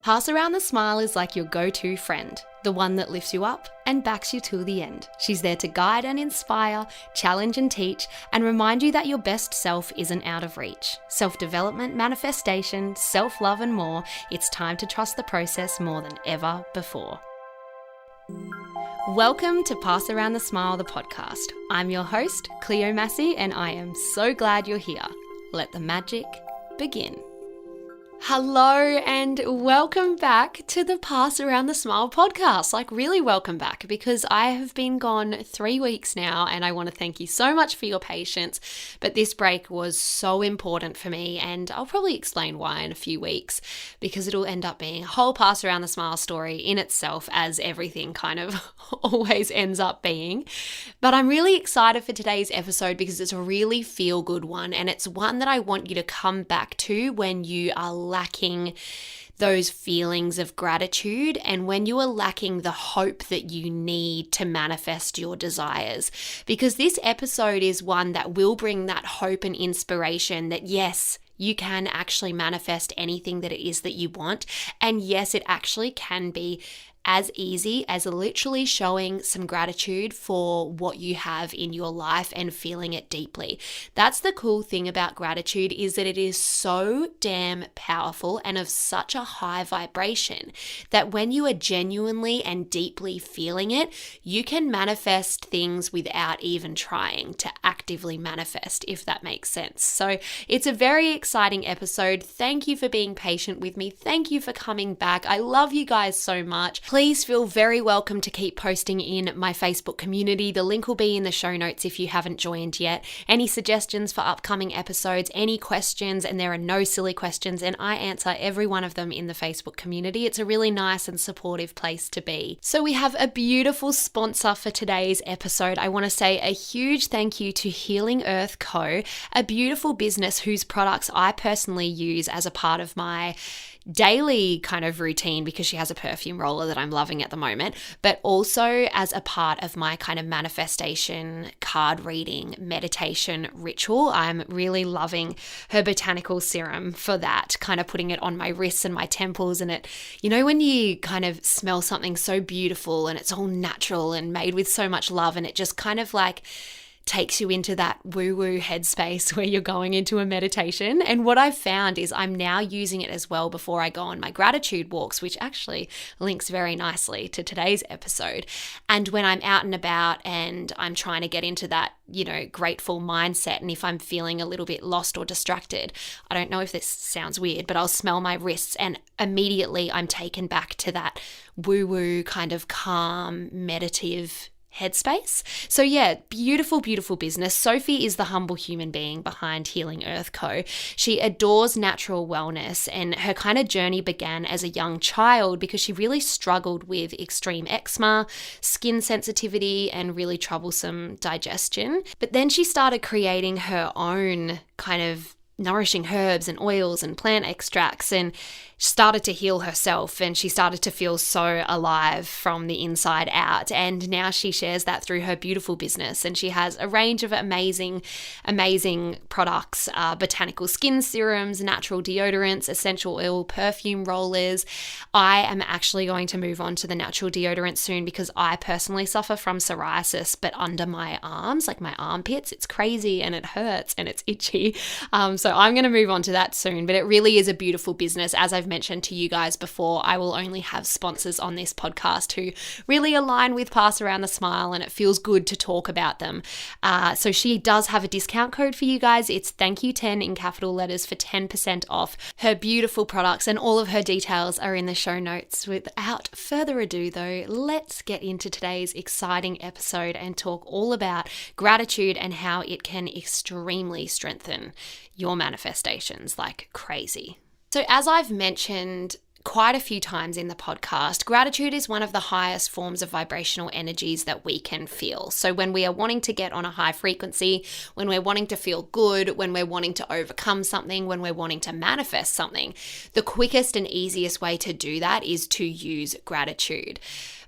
Pass Around the Smile is like your go-to friend, the one that lifts you up and backs you till the end. She's there to guide and inspire, challenge and teach, and remind you that your best self isn't out of reach. Self-development, manifestation, self-love and more, it's time to trust the process more than ever before. Welcome to Pass Around the Smile, the podcast. I'm your host, Cleo Massey, and I am so glad you're here. Let the magic begin. Hello and welcome back to the Pass Around the Smile podcast. Really welcome back, because I have been gone 3 weeks now and I want to thank you so much for your patience. But this break was so important for me, and I'll probably explain why in a few weeks, because it'll end up being a whole Pass Around the Smile story in itself, as everything kind of always ends up being. But I'm really excited for today's episode because it's a really feel-good one, and it's one that I want you to come back to when you are lacking those feelings of gratitude and when you are lacking the hope that you need to manifest your desires. Because this episode is one that will bring that hope and inspiration that yes, you can actually manifest anything that it is that you want. And yes, it actually can be as easy as literally showing some gratitude for what you have in your life and feeling it deeply. That's the cool thing about gratitude, is that it is so damn powerful and of such a high vibration that when you are genuinely and deeply feeling it, you can manifest things without even trying to actively manifest, if that makes sense. So it's a very exciting episode. Thank you for being patient with me. Thank you for coming back. I love you guys so much. Please feel very welcome to keep posting in my Facebook community. The link will be in the show notes if you haven't joined yet. Any suggestions for upcoming episodes, any questions, and there are no silly questions, and I answer every one of them in the Facebook community. It's a really nice and supportive place to be. So we have a beautiful sponsor for today's episode. I want to say a huge thank you to Healing Earth Co., a beautiful business whose products I personally use as a part of my daily kind of routine, because she has a perfume roller that I'm loving at the moment, but also as a part of my kind of manifestation, card reading, meditation ritual. I'm really loving her botanical serum for that, kind of putting it on my wrists and my temples. And it, you know, when you kind of smell something so beautiful and it's all natural and made with so much love, and it just kind of like takes you into that woo-woo headspace where you're going into a meditation. And what I've found is I'm now using it as well before I go on my gratitude walks, which actually links very nicely to today's episode. And when I'm out and about and I'm trying to get into that, you know, grateful mindset, and if I'm feeling a little bit lost or distracted, I don't know if this sounds weird, but I'll smell my wrists and immediately I'm taken back to that woo-woo kind of calm, meditative headspace. So yeah, beautiful, beautiful business. Sophie is the humble human being behind Healing Earth Co. She adores natural wellness, and her kind of journey began as a young child because she really struggled with extreme eczema, skin sensitivity, and really troublesome digestion. But then she started creating her own kind of nourishing herbs and oils and plant extracts, and started to heal herself, and she started to feel so alive from the inside out. And now she shares that through her beautiful business, and she has a range of amazing products, botanical skin serums, natural deodorants, essential oil perfume rollers. I am actually going to move on to the natural deodorant soon because I personally suffer from psoriasis, but under my arms, like my armpits, it's crazy and it hurts and it's itchy. So I'm going to move on to that soon, but it really is a beautiful business. As I've mentioned to you guys before, I will only have sponsors on this podcast who really align with Pass Around the Smile, and it feels good to talk about them. So she does have a discount code for you guys. It's thank you 10 in capital letters for 10% off her beautiful products, and all of her details are in the show notes. Without further ado though, let's get into today's exciting episode and talk all about gratitude and how it can extremely strengthen your manifestations like crazy. So as I've mentioned quite a few times in the podcast, gratitude is one of the highest forms of vibrational energies that we can feel. So when we are wanting to get on a high frequency, when we're wanting to feel good, when we're wanting to overcome something, when we're wanting to manifest something, the quickest and easiest way to do that is to use gratitude.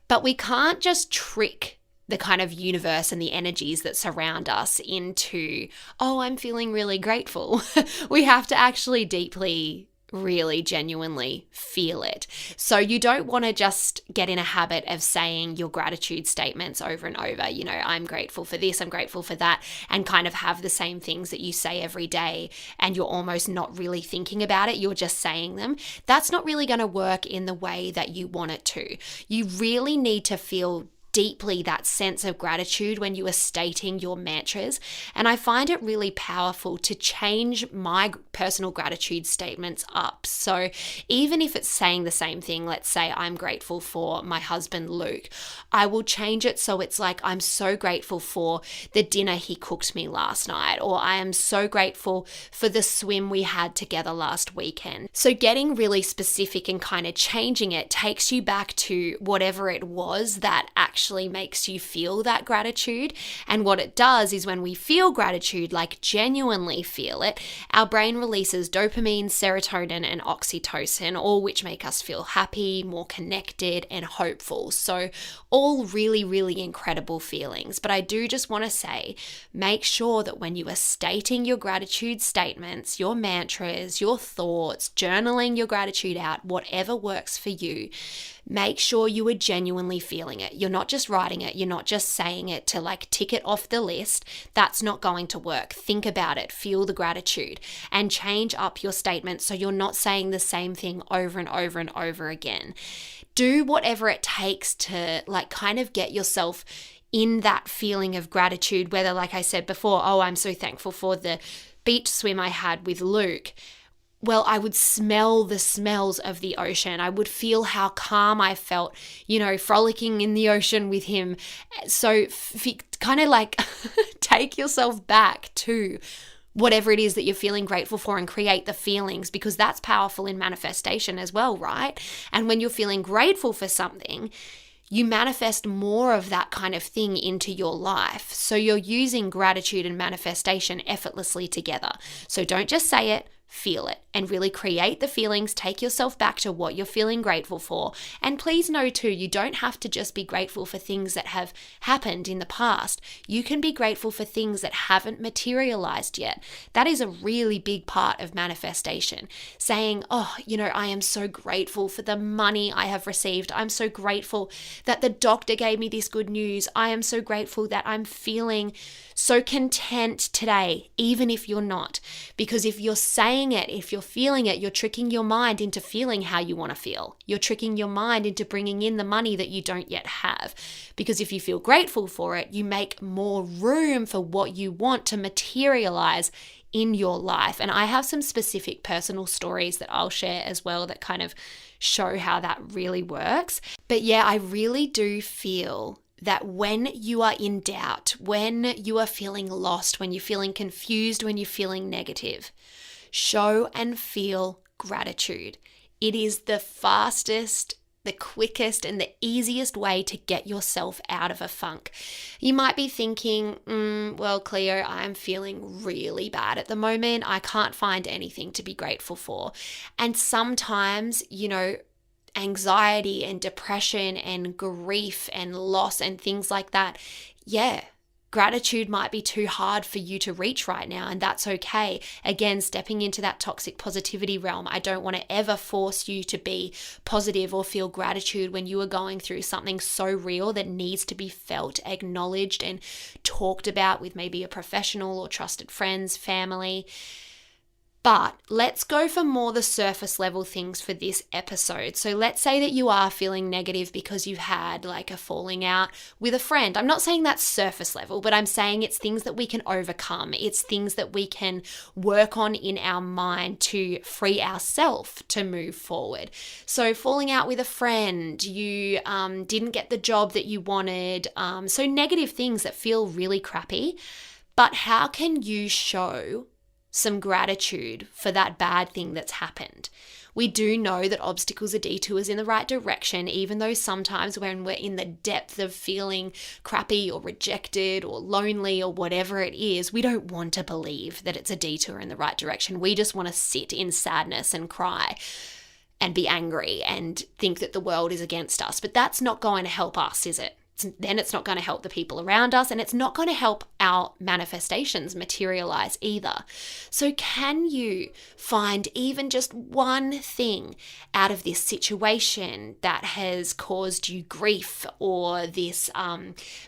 But we can't just trick the kind of universe and the energies that surround us into, oh, I'm feeling really grateful. We have to actually deeply really genuinely feel it. So you don't want to just get in a habit of saying your gratitude statements over and over. I'm grateful for this, I'm grateful for that, and kind of have the same things that you say every day and you're almost not really thinking about it. You're just saying them. That's not really going to work in the way that you want it to. You really need to feel deeply that sense of gratitude when you are stating your mantras. And I find it really powerful to change my personal gratitude statements up. So even if it's saying the same thing, let's say I'm grateful for my husband, Luke, I will change it so it's like, I'm so grateful for the dinner he cooked me last night, or I am so grateful for the swim we had together last weekend. So getting really specific and kind of changing it takes you back to whatever it was that actually makes you feel that gratitude. And what it does is when we feel gratitude, like genuinely feel it, our brain releases dopamine, serotonin, and oxytocin, all which make us feel happy, more connected, and hopeful. So all really, really incredible feelings. But I do just want to say, make sure that when you are stating your gratitude statements, your mantras, your thoughts, journaling your gratitude out, whatever works for you, make sure you are genuinely feeling it. You're not just writing it. You're not just saying it to like tick it off the list. That's not going to work. Think about it. Feel the gratitude and change up your statement so you're not saying the same thing over and over and over again. Do whatever it takes to like kind of get yourself in that feeling of gratitude, whether, like I said before, I'm so thankful for the beach swim I had with Luke. Well, I would smell the smells of the ocean. I would feel how calm I felt, frolicking in the ocean with him. So kind of like take yourself back to whatever it is that you're feeling grateful for and create the feelings, because that's powerful in manifestation as well, right? And when you're feeling grateful for something, you manifest more of that kind of thing into your life. So you're using gratitude and manifestation effortlessly together. So don't just say it. Feel it and really create the feelings. Take yourself back to what you're feeling grateful for. And please know too, you don't have to just be grateful for things that have happened in the past. You can be grateful for things that haven't materialized yet. That is a really big part of manifestation. Saying, I am so grateful for the money I have received. I'm so grateful that the doctor gave me this good news. I am so grateful that I'm feeling so content today, even if you're not. Because if you're saying it, if you're feeling it, you're tricking your mind into feeling how you want to feel. You're tricking your mind into bringing in the money that you don't yet have. Because if you feel grateful for it, you make more room for what you want to materialize in your life. And I have some specific personal stories that I'll share as well that kind of show how that really works. But yeah, I really do feel that when you are in doubt, when you are feeling lost, when you're feeling confused, when you're feeling negative, show and feel gratitude. It is the fastest, the quickest, and the easiest way to get yourself out of a funk. You might be thinking, well, Cleo, I'm feeling really bad at the moment. I can't find anything to be grateful for. And sometimes, anxiety and depression and grief and loss and things like that, gratitude might be too hard for you to reach right now, and that's okay. Again, stepping into that toxic positivity realm. I don't want to ever force you to be positive or feel gratitude when you are going through something so real that needs to be felt, acknowledged, and talked about with maybe a professional or trusted friends, family. But let's go for more the surface level things for this episode. So let's say that you are feeling negative because you've had like a falling out with a friend. I'm not saying that's surface level, but I'm saying it's things that we can overcome. It's things that we can work on in our mind to free ourselves to move forward. So falling out with a friend, you didn't get the job that you wanted. So negative things that feel really crappy. But how can you show some gratitude for that bad thing that's happened? We do know that obstacles are detours in the right direction, even though sometimes when we're in the depth of feeling crappy or rejected or lonely or whatever it is, we don't want to believe that it's a detour in the right direction. We just want to sit in sadness and cry and be angry and think that the world is against us. But that's not going to help us, is it? then it's not going to help the people around us, and it's not going to help our manifestations materialize either. So can you find even just one thing out of this situation that has caused you grief, or this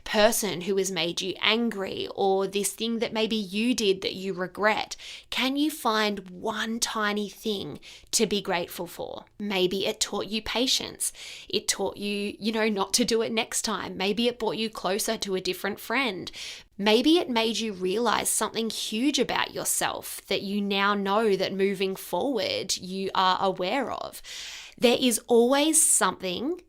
person who has made you angry, or this thing that maybe you did that you regret? Can you find one tiny thing to be grateful for? Maybe it taught you patience. It taught you, not to do it next time. Maybe it brought you closer to a different friend. Maybe it made you realize something huge about yourself that you now know that moving forward you are aware of. There is always something,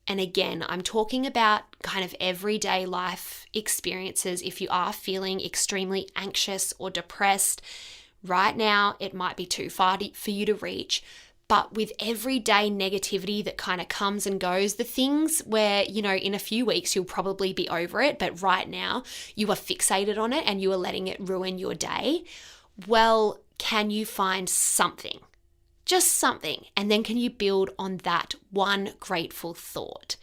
and again, I'm talking about kind of everyday life experiences. If you are feeling extremely anxious or depressed right now, it might be too far for you to reach. But with everyday negativity that kind of comes and goes, the things where, in a few weeks you'll probably be over it, but right now you are fixated on it and you are letting it ruin your day, well, can you find something? Just something. And then can you build on that one grateful thought?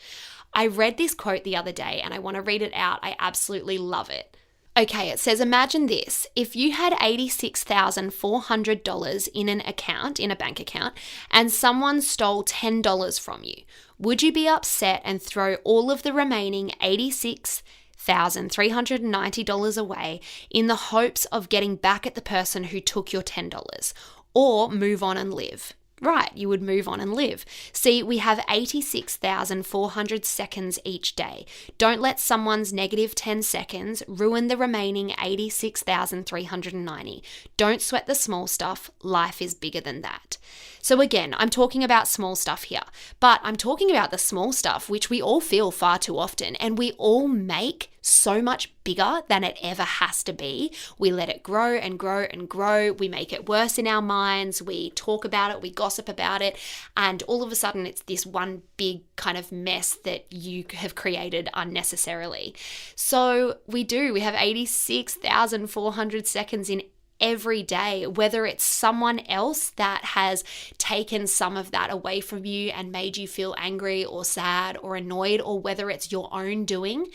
I read this quote the other day and I want to read it out. I absolutely love it. Okay, it says, imagine this. If you had $86,400 in a bank account, and someone stole $10 from you, would you be upset and throw all of the remaining $86,390 away in the hopes of getting back at the person who took your $10, or move on and live? Right, you would move on and live. See, we have 86,400 seconds each day. Don't let someone's negative 10 seconds ruin the remaining 86,390. Don't sweat the small stuff. Life is bigger than that. So again, I'm talking about small stuff here, but I'm talking about the small stuff which we all feel far too often, and we all make so much bigger than it ever has to be. We let it grow and grow and grow. We make it worse in our minds. We talk about it. We gossip about it. And all of a sudden, it's this one big kind of mess that you have created unnecessarily. So we have 86,400 seconds in every day, whether it's someone else that has taken some of that away from you and made you feel angry or sad or annoyed, or whether it's your own doing.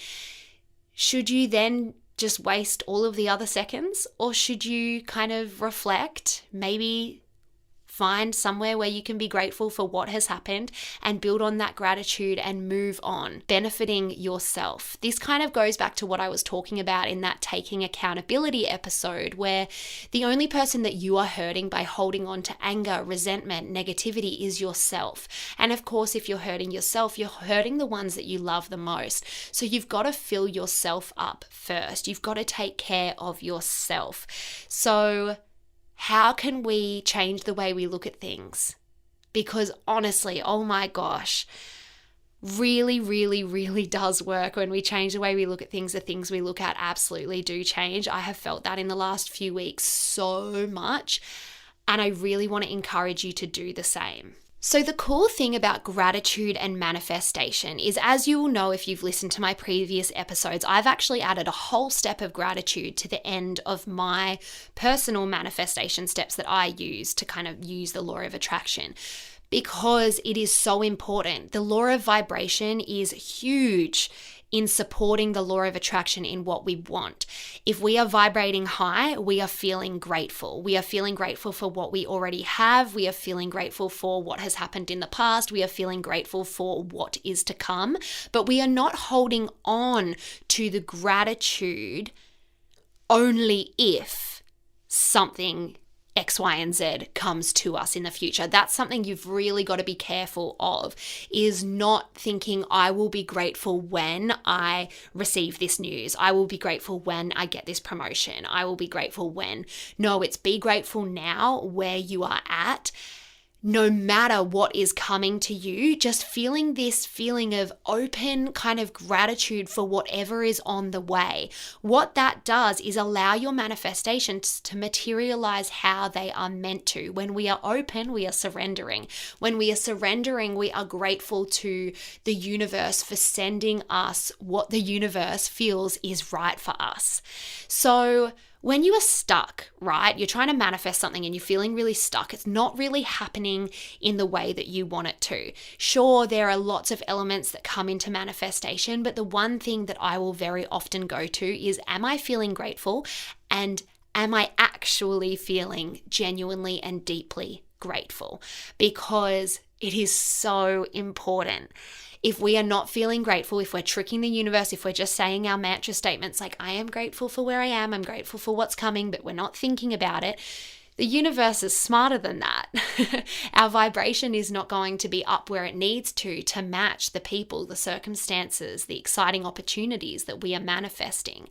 Should you then just waste all of the other seconds, or should you kind of reflect, maybe find somewhere where you can be grateful for what has happened and build on that gratitude and move on, benefiting yourself? This kind of goes back to what I was talking about in that taking accountability episode, where the only person that you are hurting by holding on to anger, resentment, negativity is yourself. And of course, if you're hurting yourself, you're hurting the ones that you love the most. So you've got to fill yourself up first. You've got to take care of yourself. So how can we change the way we look at things? Because honestly, oh my gosh, really, really, really does work when we change the way we look at things. The things we look at absolutely do change. I have felt that in the last few weeks so much, and I really want to encourage you to do the same. So the cool thing about gratitude and manifestation is, as you will know if you've listened to my previous episodes, I've actually added a whole step of gratitude to the end of my personal manifestation steps that I use to kind of use the law of attraction, because it is so important. The law of vibration is huge in supporting the law of attraction in what we want. If we are vibrating high, we are feeling grateful. We are feeling grateful for what we already have. We are feeling grateful for what has happened in the past. We are feeling grateful for what is to come. But we are not holding on to the gratitude only if something X, Y, and Z comes to us in the future. That's something you've really got to be careful of, is not thinking, I will be grateful when I receive this news. I will be grateful when I get this promotion. I will be grateful when. No, it's be grateful now where you are at. No matter what is coming to you, just feeling this feeling of open kind of gratitude for whatever is on the way. What that does is allow your manifestations to materialize how they are meant to. When we are open, we are surrendering. When we are surrendering, we are grateful to the universe for sending us what the universe feels is right for us. So when you are stuck, right? You're trying to manifest something and you're feeling really stuck. It's not really happening in the way that you want it to. Sure, there are lots of elements that come into manifestation, but the one thing that I will very often go to is, am I feeling grateful? And am I actually feeling genuinely and deeply grateful? Because it is so important. If we are not feeling grateful, if we're tricking the universe, if we're just saying our mantra statements like, I am grateful for where I am, I'm grateful for what's coming, but we're not thinking about it, the universe is smarter than that. Our vibration is not going to be up where it needs to match the people, the circumstances, the exciting opportunities that we are manifesting.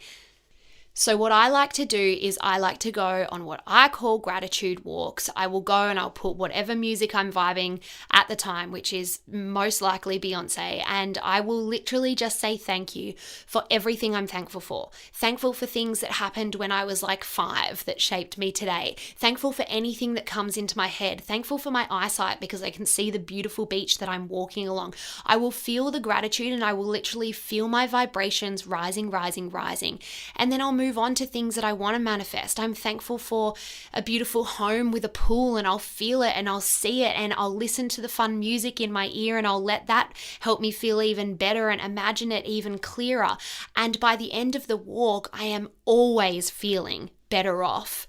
So what I like to do is I like to go on what I call gratitude walks. I will go and I'll put whatever music I'm vibing at the time, which is most likely Beyonce, and I will literally just say thank you for everything I'm thankful for. Thankful for things that happened when I was like 5 that shaped me today. Thankful for anything that comes into my head. Thankful for my eyesight because I can see the beautiful beach that I'm walking along. I will feel the gratitude and I will literally feel my vibrations rising. And then I'll move on to things that I want to manifest. I'm thankful for a beautiful home with a pool, and I'll feel it and I'll see it and I'll listen to the fun music in my ear and I'll let that help me feel even better and imagine it even clearer. And by the end of the walk, I am always feeling better off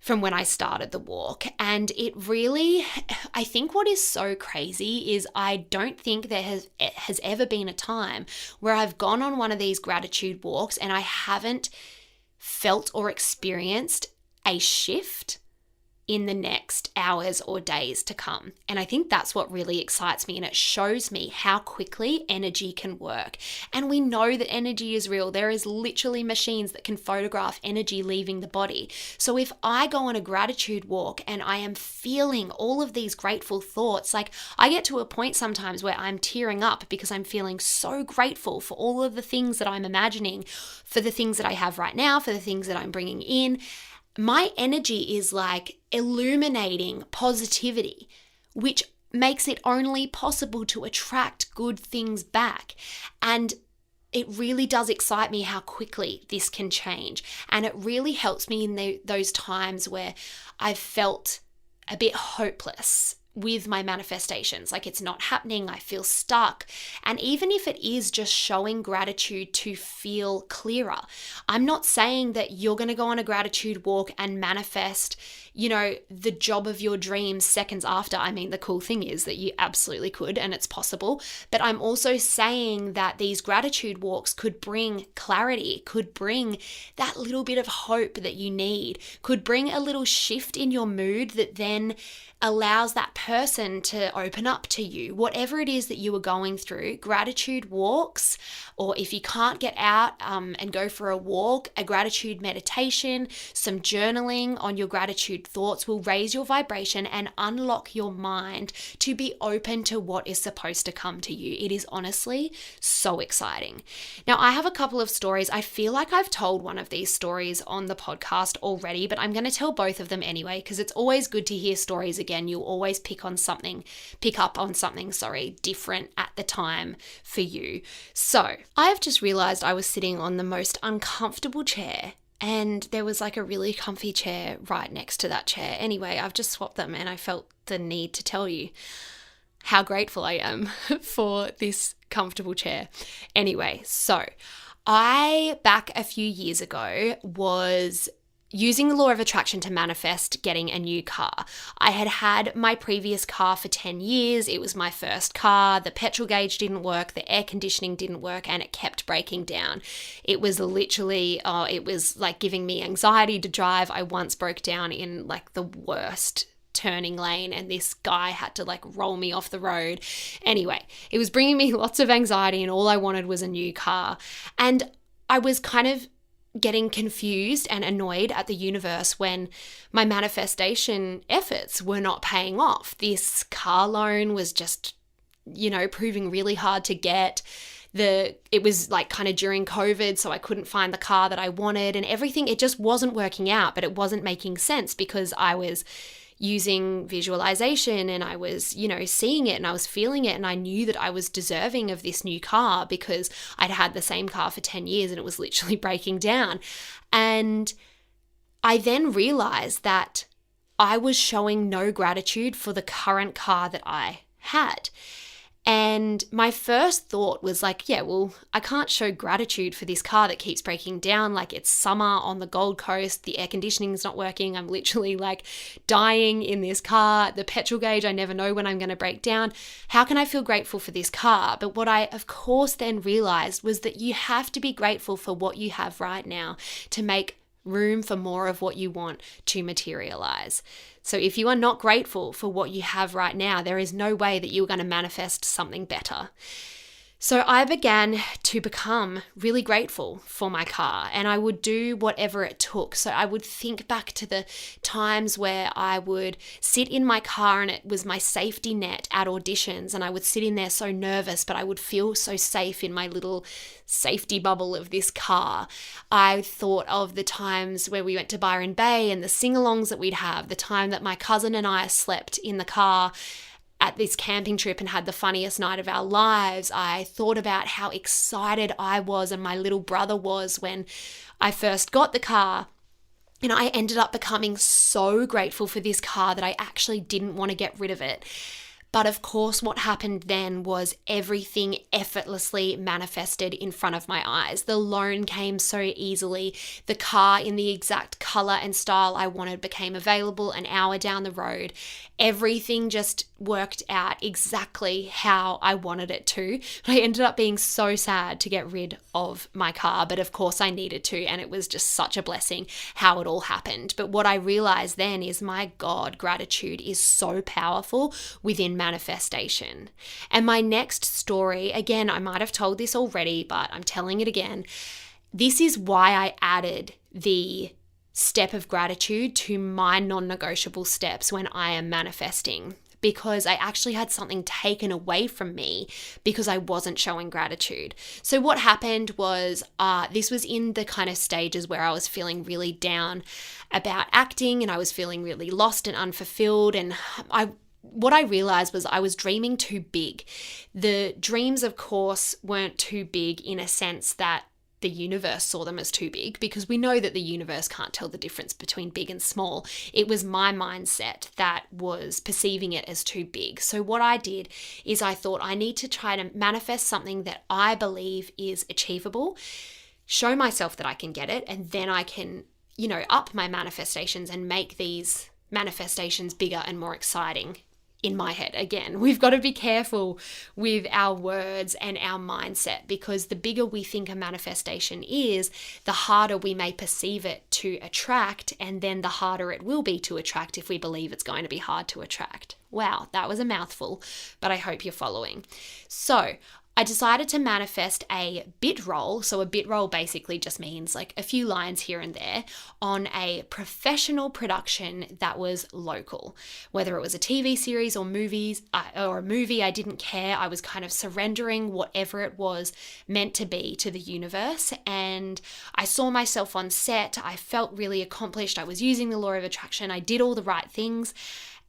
from when I started the walk. And it really, I think what is so crazy is I don't think there has ever been a time where I've gone on one of these gratitude walks and I haven't felt or experienced a shift in the next hours or days to come. And I think that's what really excites me, and it shows me how quickly energy can work. And we know that energy is real. There is literally machines that can photograph energy leaving the body. So if I go on a gratitude walk and I am feeling all of these grateful thoughts, like I get to a point sometimes where I'm tearing up because I'm feeling so grateful for all of the things that I'm imagining, for the things that I have right now, for the things that I'm bringing in. My energy is like illuminating positivity, which makes it only possible to attract good things back. And it really does excite me how quickly this can change. And it really helps me in those times where I've felt a bit hopeless with my manifestations, like it's not happening, I feel stuck. And even if it is just showing gratitude to feel clearer, I'm not saying that you're going to go on a gratitude walk and manifest, the job of your dreams seconds after. I mean, the cool thing is that you absolutely could, and it's possible. But I'm also saying that these gratitude walks could bring clarity, could bring that little bit of hope that you need, could bring a little shift in your mood that then allows that person to open up to you. Whatever it is that you are going through, gratitude walks, or if you can't get out and go for a walk, a gratitude meditation, some journaling on your gratitude thoughts will raise your vibration and unlock your mind to be open to what is supposed to come to you. It is honestly so exciting. Now, I have a couple of stories. I feel like I've told one of these stories on the podcast already, but I'm going to tell both of them anyway, because it's always good to hear stories again. You'll always pick up on something different at the time for you. So I have just realized I was sitting on the most uncomfortable chair, and there was like a really comfy chair right next to that chair. Anyway, I've just swapped them, and I felt the need to tell you how grateful I am for this comfortable chair. Anyway, so I, back a few years ago, was using the law of attraction to manifest getting a new car. I had had my previous car for 10 years. It was my first car. The petrol gauge didn't work. The air conditioning didn't work, and it kept breaking down. It was literally, it was like giving me anxiety to drive. I once broke down in like the worst turning lane, and this guy had to like roll me off the road. Anyway, it was bringing me lots of anxiety, and all I wanted was a new car. And I was kind of getting confused and annoyed at the universe when my manifestation efforts were not paying off. This car loan was just, proving really hard to get. It was like kind of during COVID, so I couldn't find the car that I wanted, and everything, it just wasn't working out, but it wasn't making sense because I was using visualization and I was, seeing it and I was feeling it, and I knew that I was deserving of this new car because I'd had the same car for 10 years and it was literally breaking down. And I then realized that I was showing no gratitude for the current car that I had. And my first thought was like, yeah, well, I can't show gratitude for this car that keeps breaking down. Like, it's summer on the Gold Coast, the air conditioning's not working. I'm literally like dying in this car. The petrol gauge, I never know when I'm going to break down. How can I feel grateful for this car? But what I, of course, then realized was that you have to be grateful for what you have right now to make room for more of what you want to materialize. So if you are not grateful for what you have right now, there is no way that you're going to manifest something better. So I began to become really grateful for my car, and I would do whatever it took. So I would think back to the times where I would sit in my car and it was my safety net at auditions, and I would sit in there so nervous, but I would feel so safe in my little safety bubble of this car. I thought of the times where we went to Byron Bay and the sing-alongs that we'd have, the time that my cousin and I slept in the car at this camping trip and had the funniest night of our lives. I thought about how excited I was and my little brother was when I first got the car. And I ended up becoming so grateful for this car that I actually didn't want to get rid of it. But of course, what happened then was everything effortlessly manifested in front of my eyes. The loan came so easily. The car in the exact color and style I wanted became available an hour down the road. Everything just worked out exactly how I wanted it to. I ended up being so sad to get rid of my car, but of course I needed to, and it was just such a blessing how it all happened. But what I realized then is, my God, gratitude is so powerful within manifestation. And my next story, again, I might have told this already, but I'm telling it again. This is why I added the step of gratitude to my non-negotiable steps when I am manifesting, because I actually had something taken away from me because I wasn't showing gratitude. So what happened was, this was in the kind of stages where I was feeling really down about acting, and I was feeling really lost and unfulfilled, and what I realized was I was dreaming too big. The dreams, of course, weren't too big in a sense that the universe saw them as too big, because we know that the universe can't tell the difference between big and small. It was my mindset that was perceiving it as too big. So what I did is I thought, I need to try to manifest something that I believe is achievable, show myself that I can get it, and then I can, up my manifestations and make these manifestations bigger and more exciting. In my head. Again, we've got to be careful with our words and our mindset, because the bigger we think a manifestation is, the harder we may perceive it to attract, and then the harder it will be to attract if we believe it's going to be hard to attract. Wow, that was a mouthful, but I hope you're following. So I decided to manifest a bit roll. So a bit roll basically just means like a few lines here and there on a professional production that was local. Whether it was a TV series or a movie, I didn't care. I was kind of surrendering whatever it was meant to be to the universe. And I saw myself on set. I felt really accomplished. I was using the law of attraction. I did all the right things.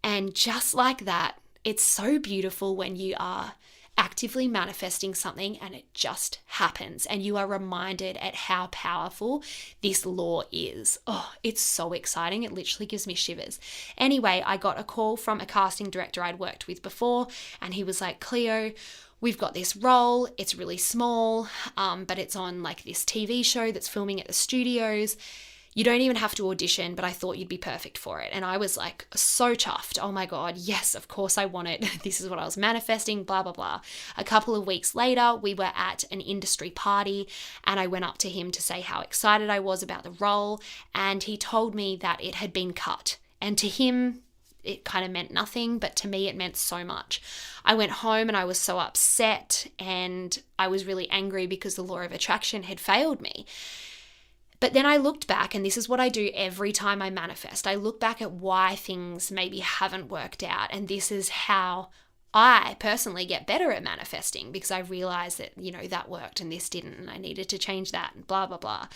And just like that, it's so beautiful when you are actively manifesting something and it just happens, and you are reminded at how powerful this law is. Oh, it's so exciting. It literally gives me shivers. Anyway, I got a call from a casting director I'd worked with before, and he was like, Cleo, we've got this role. It's really small, but it's on like this TV show that's filming at the studios. You don't even have to audition, but I thought you'd be perfect for it. And I was like so chuffed. Oh my God, yes, of course I want it. This is what I was manifesting, blah, blah, blah. A couple of weeks later, we were at an industry party, and I went up to him to say how excited I was about the role. And he told me that it had been cut. And to him, it kind of meant nothing, but to me it meant so much. I went home and I was so upset, and I was really angry because the law of attraction had failed me. But then I looked back, and this is what I do every time I manifest. I look back at why things maybe haven't worked out, and this is how I personally get better at manifesting, because I realized that, that worked and this didn't, and I needed to change that, and blah, blah, blah.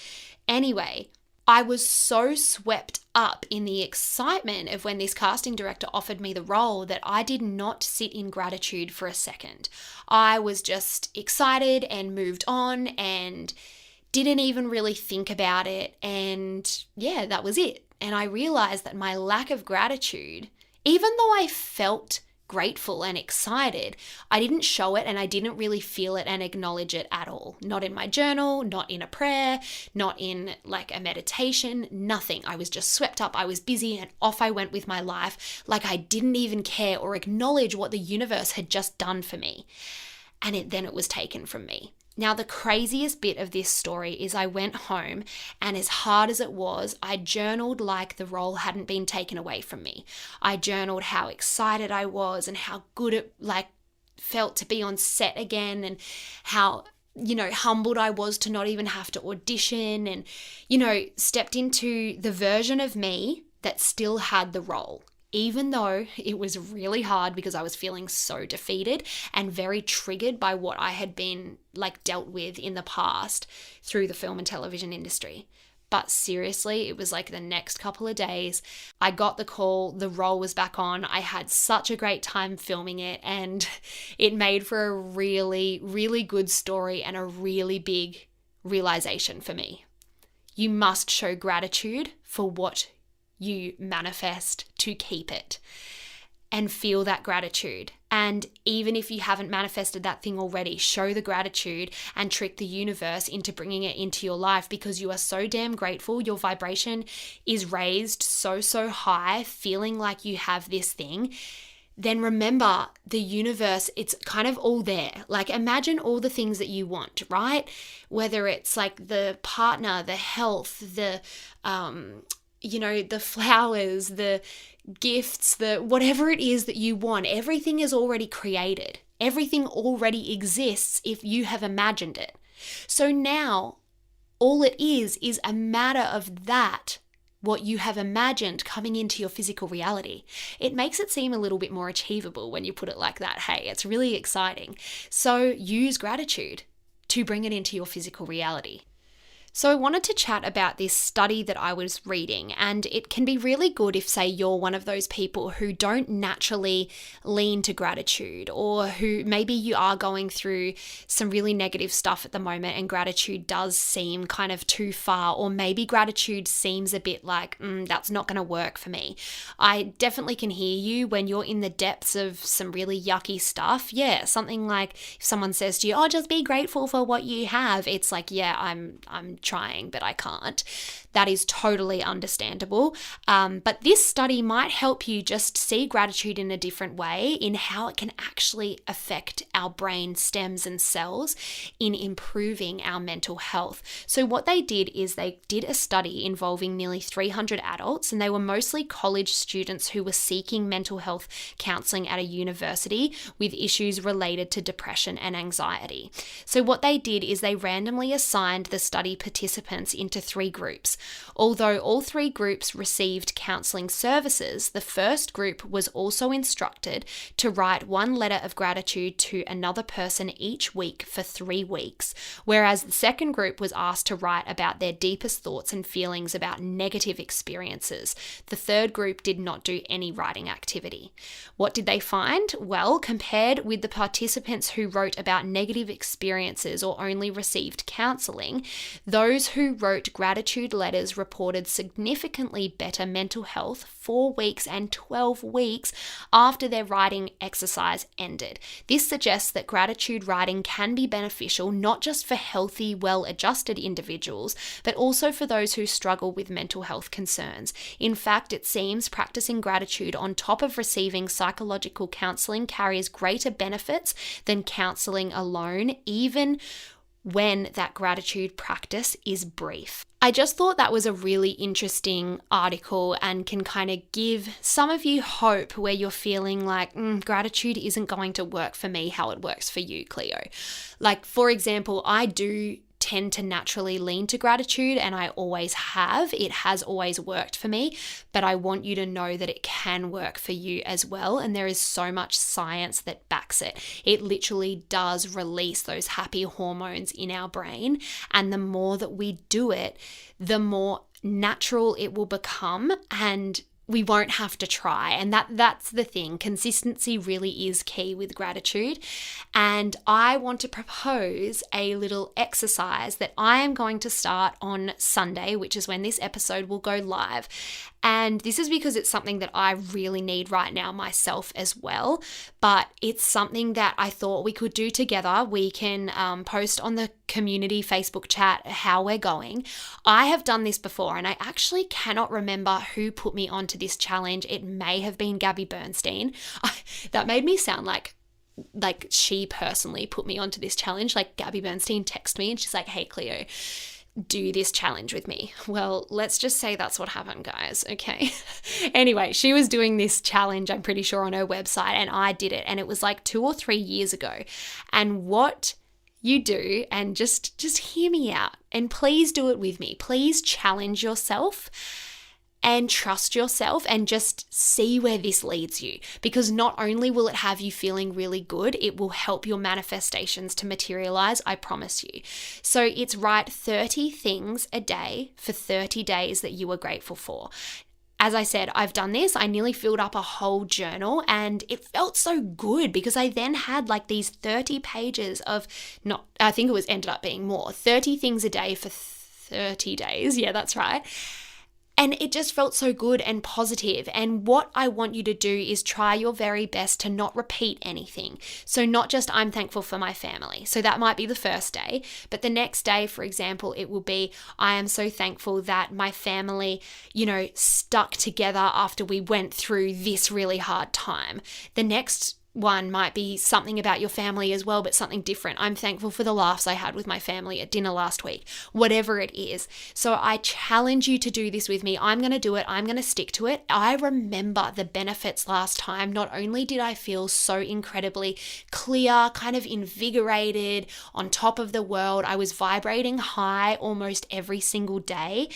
Anyway, I was so swept up in the excitement of when this casting director offered me the role that I did not sit in gratitude for a second. I was just excited and moved on and didn't even really think about it. And yeah, that was it. And I realized that my lack of gratitude, even though I felt grateful and excited, I didn't show it and I didn't really feel it and acknowledge it at all. Not in my journal, not in a prayer, not in like a meditation, nothing. I was just swept up. I was busy and off I went with my life, like I didn't even care or acknowledge what the universe had just done for me. And then it was taken from me. Now, the craziest bit of this story is I went home, and as hard as it was, I journaled like the role hadn't been taken away from me. I journaled how excited I was and how good it felt to be on set again, and how humbled I was to not even have to audition, and stepped into the version of me that still had the role. Even though it was really hard because I was feeling so defeated and very triggered by what I had been dealt with in the past through the film and television industry. But seriously, it was like the next couple of days, I got the call, the role was back on. I had such a great time filming it, and it made for a really, really good story and a really big realization for me. You must show gratitude for what you manifest to keep it, and feel that gratitude. And even if you haven't manifested that thing already, show the gratitude and trick the universe into bringing it into your life, because you are so damn grateful. Your vibration is raised so high, feeling like you have this thing. Then remember, the universe, it's kind of all there. Like, imagine all the things that you want, right? Whether it's like the partner, the health, the flowers, the gifts, the whatever it is that you want, everything is already created. Everything already exists if you have imagined it. So now all it is a matter of that, what you have imagined coming into your physical reality. It makes it seem a little bit more achievable when you put it like that. Hey, it's really exciting. So use gratitude to bring it into your physical reality. So I wanted to chat about this study that I was reading, and it can be really good if, say, you're one of those people who don't naturally lean to gratitude, or who maybe you are going through some really negative stuff at the moment and gratitude does seem kind of too far, or maybe gratitude seems a bit like, that's not going to work for me. I definitely can hear you when you're in the depths of some really yucky stuff. Yeah, something like if someone says to you, oh, just be grateful for what you have. It's like, yeah, I'm trying, but I can't. That is totally understandable. But this study might help you just see gratitude in a different way, in how it can actually affect our brain stems and cells in improving our mental health. So what they did is they did a study involving nearly 300 adults, and they were mostly college students who were seeking mental health counseling at a university with issues related to depression and anxiety. So what they did is they randomly assigned the study participants into 3 groups. Although all 3 groups received counseling services, the first group was also instructed to write 1 letter of gratitude to another person each week for 3 weeks, whereas the second group was asked to write about their deepest thoughts and feelings about negative experiences. The third group did not do any writing activity. What did they find? Well, compared with the participants who wrote about negative experiences or only received counseling, those who wrote gratitude letters reported significantly better mental health 4 weeks and 12 weeks after their writing exercise ended. This suggests that gratitude writing can be beneficial not just for healthy, well-adjusted individuals, but also for those who struggle with mental health concerns. In fact, it seems practicing gratitude on top of receiving psychological counseling carries greater benefits than counseling alone, even when that gratitude practice is brief. I just thought that was a really interesting article and can kind of give some of you hope where you're feeling like gratitude isn't going to work for me how it works for you, Cleo. Like, for example, I do tend to naturally lean to gratitude, and I always have. It has always worked for me, but I want you to know that it can work for you as well, and there is so much science that backs it. It literally does release those happy hormones in our brain, and the more that we do it, the more natural it will become, and we won't have to try. And that's the thing. Consistency really is key with gratitude. And I want to propose a little exercise that I am going to start on Sunday, which is when this episode will go live. And this is because it's something that I really need right now myself as well. But it's something that I thought we could do together. We can post on the community Facebook chat how we're going. I have done this before, and I actually cannot remember who put me onto this challenge. It may have been Gabby Bernstein. That made me sound like she personally put me onto this challenge. Like Gabby Bernstein texted me and she's like, "Hey Cleo, do this challenge with me." Well, let's just say that's what happened, guys. Okay. Anyway, she was doing this challenge, I'm pretty sure, on her website, and I did it. And it was like 2 or 3 years ago. And what you do, and just hear me out, and please do it with me. Please challenge yourself and trust yourself and just see where this leads you. Because not only will it have you feeling really good, it will help your manifestations to materialize, I promise you. So it's write 30 things a day for 30 days that you are grateful for. As I said, I've done this. I nearly filled up a whole journal, and it felt so good because I then had like these 30 pages of, I think it ended up being more, 30 things a day for 30 days. Yeah, that's right. And it just felt so good and positive. And what I want you to do is try your very best to not repeat anything. So not just I'm thankful for my family. So that might be the first day. But the next day, for example, it will be I am so thankful that my family, stuck together after we went through this really hard time. The next one might be something about your family as well, but something different. I'm thankful for the laughs I had with my family at dinner last week, whatever it is. So I challenge you to do this with me. I'm going to do it. I'm going to stick to it. I remember the benefits last time. Not only did I feel so incredibly clear, kind of invigorated, on top of the world, I was vibrating high almost every single day.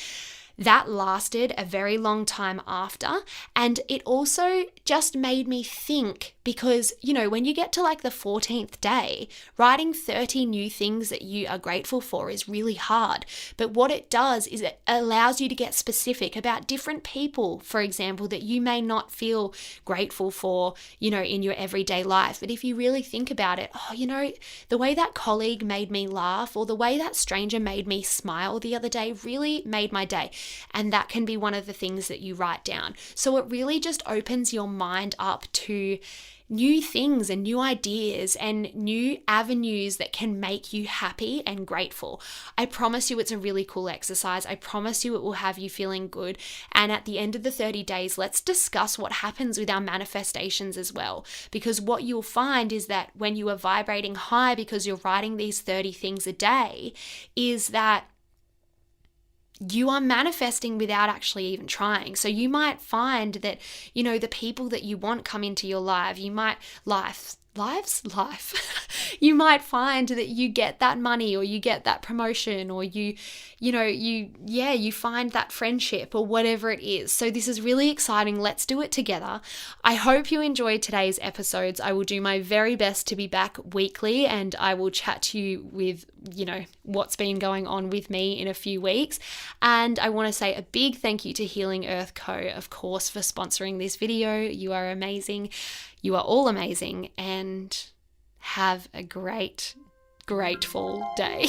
That lasted a very long time after, and it also just made me think, because, when you get to like the 14th day, writing 30 new things that you are grateful for is really hard. But what it does is it allows you to get specific about different people, for example, that you may not feel grateful for, in your everyday life. But if you really think about it, the way that colleague made me laugh, or the way that stranger made me smile the other day really made my day. And that can be one of the things that you write down. So it really just opens your mind up to new things and new ideas and new avenues that can make you happy and grateful. I promise you it's a really cool exercise. I promise you it will have you feeling good. And at the end of the 30 days, let's discuss what happens with our manifestations as well. Because what you'll find is that when you are vibrating high because you're writing these 30 things a day, is that you are manifesting without actually even trying. So you might find that, the people that you want come into your life. You might you might find that you get that money, or you get that promotion, or you find that friendship, or whatever it is. So this is really exciting. Let's do it together. I hope you enjoyed today's episodes. I will do my very best to be back weekly, and I will chat to you with, what's been going on with me in a few weeks. And I want to say a big thank you to Healing Earth Co., of course, for sponsoring this video. You are amazing. You are all amazing, and have a grateful day.